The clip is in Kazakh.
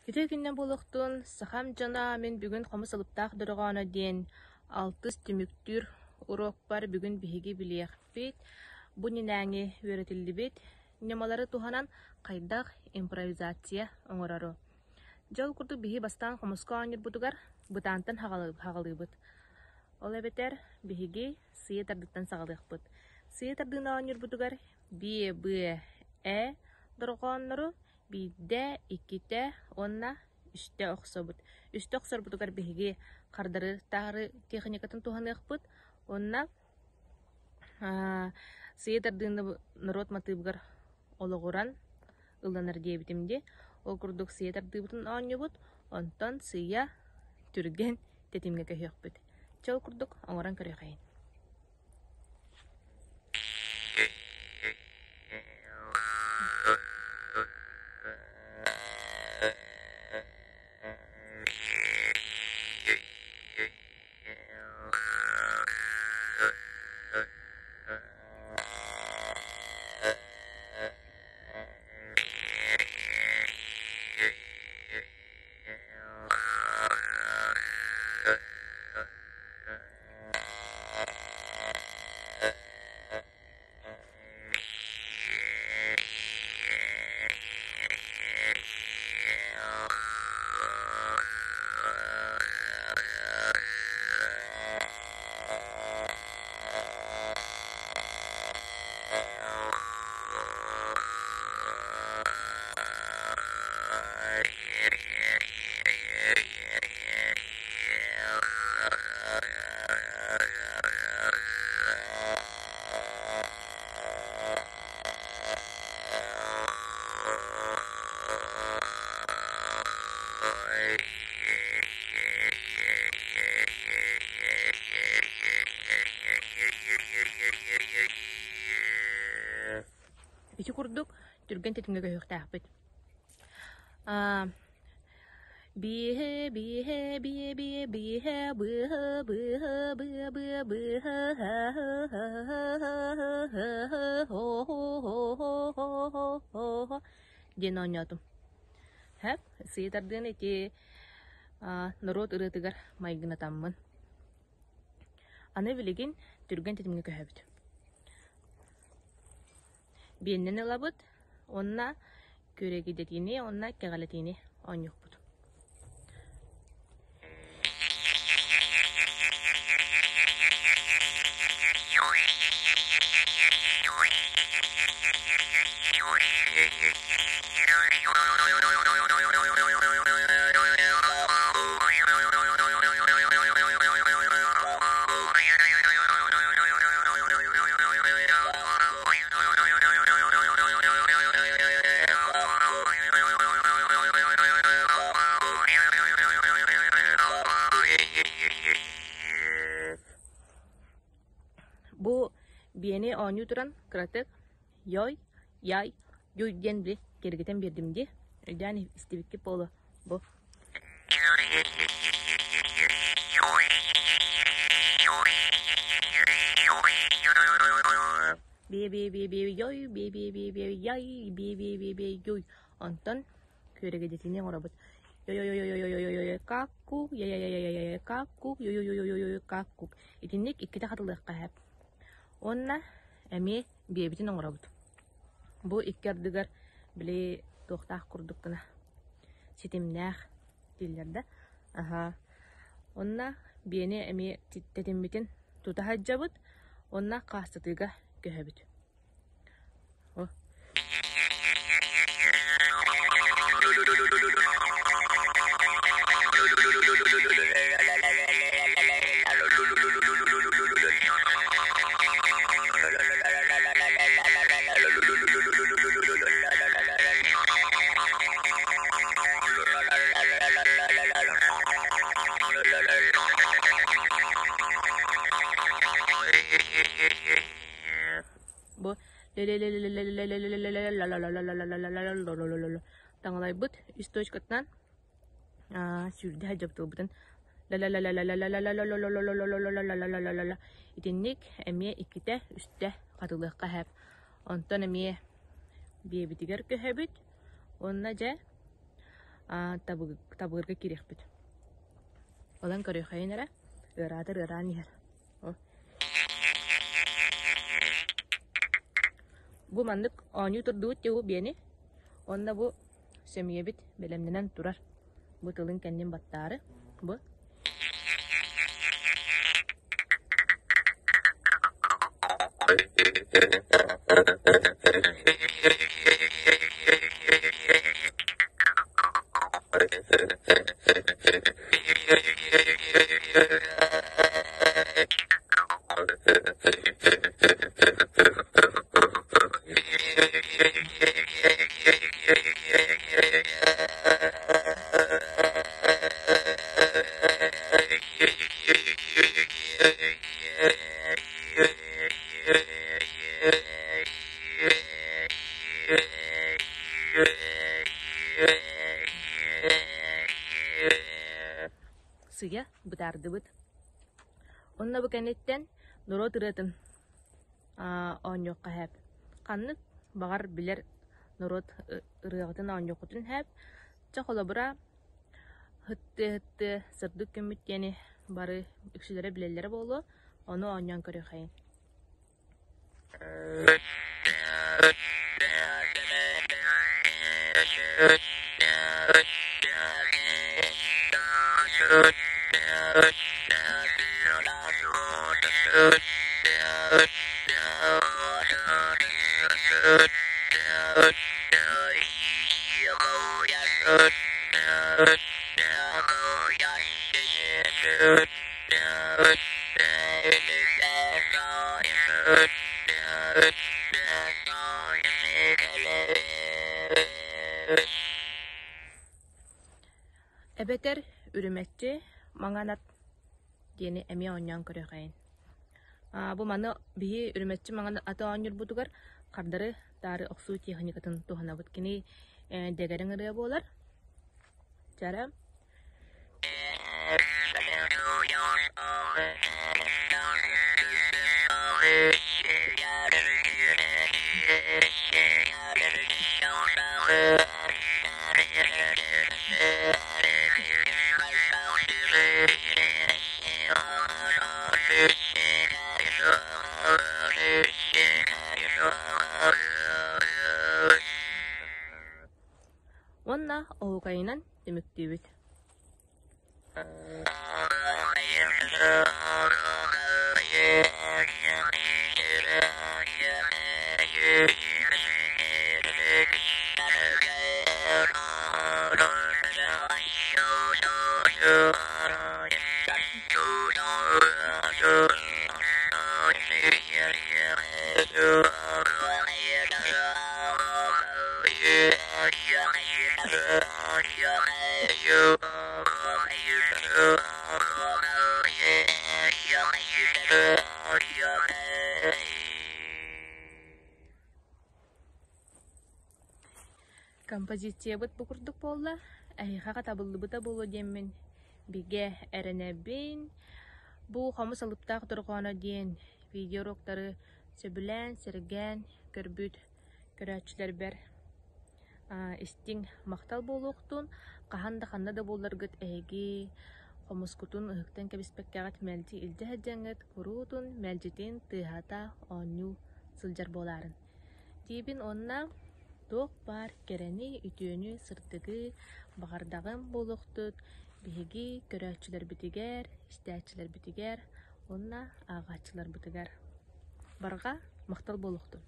Ите күннен болуқтун сахам жана мен бүгүн хомус алыптаах дөрөгөөнө диэн алтыс түмүктүр урок бар бүгүн биһиги билиэхпит. Бу нинээҥи үөретиллибит. Немалары туханан хайдах импровизация оҥорору. Жол курдук биһи бастаан хомуска оонньурбутугар бытаантан хагалыыбыт. Ол эбетер биһиги сыйы тардыктан сагалыахпыт. Сыйы тардыына оонньурбутугар бие быа дорогооннору бидде икките онна үстө охсобут. Үстө охсорбутугар биһиги кардары тары техникатын туханыахпыт. Онна сыйы тардыына народ матыыбыгар ологуран ыланар диэбитимди. Ол курдук сыйы тардыыбытын оонньубут, онтон сыйя түрген тетимге көһүөхпүт. Чол курдук оҥоран көрөөхэйин. Ити курдук түрген тетимге көһүөхтээхпит. Биһэ биһэ бие бие биһэ быһы быһы быһы быһы быһы хо ден оонньоотум. Хэп сыйы тардыын ити народ ырыатыгар майгына таммын. Аны билигин түрген тетимге көһөбүт. Биеннен ылабыт, онна көрегидетини, онна кегалетини оонньуохпут. Бу биени оонньуу туран кыратык йой, яй, юй диэн били кергетен бердимди. Өйдөөн истибикки болу бу. Бие йой, бие яй, бие юй. Онтон көрегедетине оробут. Йой, какку, яй, какку, йой, какку. Итинник икките хатылыакка хэп. Онна эми биэбитин оҥоробут. Бу иккердигер били туохтаах курдуккана ситимнээх диллерде. Онна биэни эми тетимбитин тутахаджабыт. Онна каастатыга көһөбүт. Бу таңалайбыт үс точкаттан сүрдэ хаджаптылбытын итинник эмие икките үстэ катылыакка хэп. Онтон эмие биэбитигер көһөбүт. Онна же табыгырга кирекпит. Olan көрөхайынара ыраатыр ыран иһэр. Бу мандык ооню турдуут тегу биэни. Онна бу семьебит белемненен турар. Бу тылын кэннин баттаары. Бу. Сыя бытардыбыт. Онна бу кенеттен нуро тыратын ооньокка хэп. Каннык багар билер нурот ырыгатын ооньокутун хэп. Чахолобура хытты сырдык көмүттени бары үксүлөрө билеллери болу. Onu oonyon көрөхайын. Ebeter ürümetçi manganat diyeni emi onyan körökayın. Bu manı bihi ürümetçi manganat ata onyur budugar kardarı tarı oksu tehnikatın tuhana butkini degerin ırıya bolar. Cara Onna oğukayınan demüktübüt. Композиция бут букурдук болла. Айхаға табыллыбыта болу деммен. Биге эренебин. Бу хамыс алыптақ тұрғана дейін видеороктары сөбілен, серген, көрбүт, көрәтчілер бер. Истин мақтал болуқтун. Қаханда қанда да боларгыт әйги. Хомускутун ыхтен кебиспеккагат мэлжи илжі хэджангыт курутун мэлжитин тыхата оню сылжар боларын. Тибин онна тоқ бар керени үтүөнү сыртыгы бағардағын болуқтут биһиги көрәччилер битигер, истәчилер битигер, онна ағачылар битигер. Барға мақтал болуқтун.